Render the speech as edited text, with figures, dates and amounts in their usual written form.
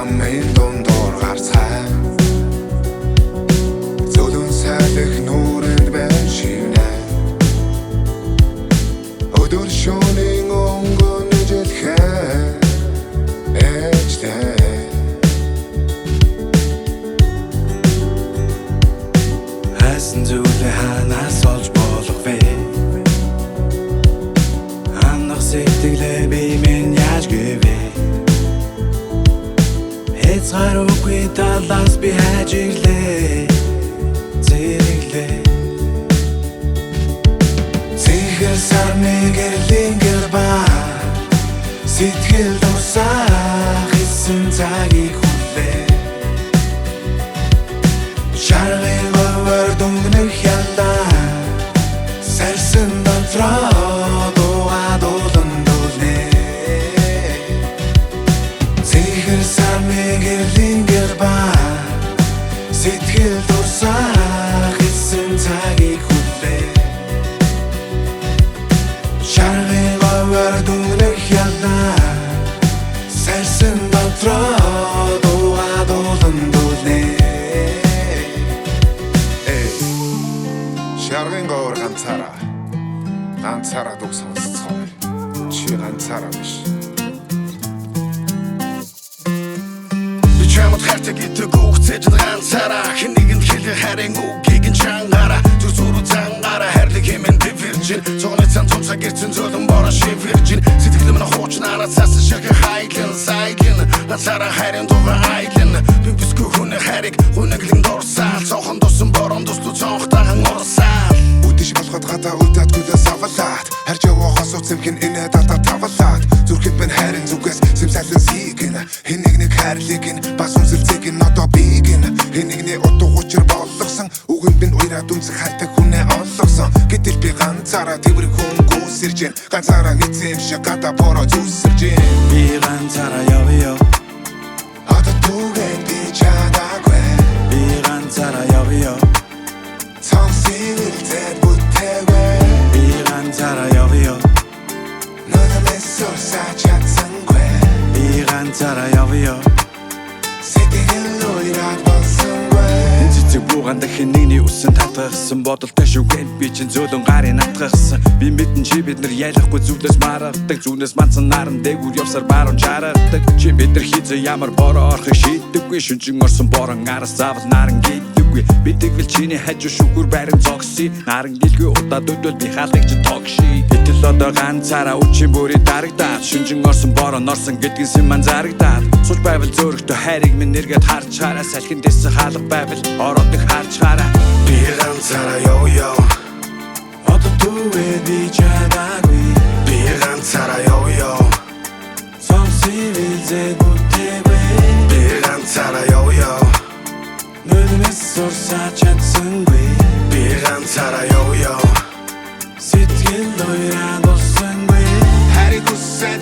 замын дундуур гарцай зөвлөн сайлах нүрэнд байна шивнэ өдөр шөнийн өнгөн жилхэн ээжтэй хасан зүйлээ ханаас олж болох вэ анх сэтгэлээ би минь яаж гэвэ Хязгааргүй талаас би хажиглээ зэрэглээ Зихэр сарны гэрлийн гэрба сэтгэл дурсах исэн цагийг хүлээ Шаргын говар дүнгнэх ялдаа сарсан дотроо дуугаад улан дүүлээ Зихэр сарны гэрлийн гэрба сэтгэл дурсах исэн цагийг хүлээ Шаргын говар дүнгнэх ялдаа сарсан дотроо дуугаад улан дүүлээ Шаргын говар ганцаараа дуг сонсцгоо чи ганцаараа биш Чамд хартаг итэг үгцэж ганцаараа хэн нэгэнд хэлэх харин үгийг нь чангаараа зүрх зангаараа хайрлаг хэмээн дэвэржин цогны цан томсаа гэрцэн зөөлөн бороо шивэржин сэтгэлэм нь хуучнаараа цаасан шахах хайлын сайглын ганцаараа хайрын дугаа айлын би бүсгүй хүн хайрыг хүнэглэн дурсаал цохон дусан борон дуслуу цонхтахан орсаал үдэш болгоод гадаа үдээд гүлээс авалаад харж явахаас уцэмхэн инээ дата тавалаад зүрхэд бэн хайрын зүгээс сэмсэлэн сийгэн хэн нэг хайрлыг нь бас үнсэлцэг нь одоо бийг нь хэн нэгний утга учир болгосон үгэнд бэн уйраад үнсэх хайртай хүнээ олгосон гэтэл би ганцаараа тэвэр хүн гүйсэрж гэн ганцаараа эзэм шиг гадаа бороо зүсэрж гэн би ганцаараа явъя одоо түгээд би чадаагүй би ганцаараа явъя Сонсивэлзээд бүтээгүй би ганцаараа явъя Нодамэс сорсаа чадсангүй би ганцаараа явъя Сэтгэл уйраад болсонгүй Цэцэг бууганда хэнийний үсэн татгахсан бодолтой шүгэд би чин зөөлөн гарын натгахсан би мэдэн чи бид нар ялахгүй зүудээс маргадаг зүүнээс манцан наран дээгүүр явсаар баруун чаргадаг чи бид нар хийзээ ямар бороо орохыг шийддэггүй шүнжин орсон борон араас заавал наран гийдэггүй би тэгвэл чиний хажуу шүгүр байран зогсъё наран гэлгүй удаад өдөл би хаалгыг чи тогший гэтэл одоо ганцаараа үчийн бүрий дарагдаад шүнжин орсон бороо норсон гэдгийсэн ман зарагдаад сууж байвал зөөрөгтөө хайрыг минь нэргээд харж хараа салхин дэсэ хаалга байвал ороод харж хараа би ганцаараа явъя одоо түгээд би чадаагүй би ганцаараа явъя Сонсивэлзээд бүтээгүй би ганцаараа явъя Нөлмэс сорсаа чадсангүй би ганцаараа явъя Сэтгэл уйраад болсонгүй Хариг үсээд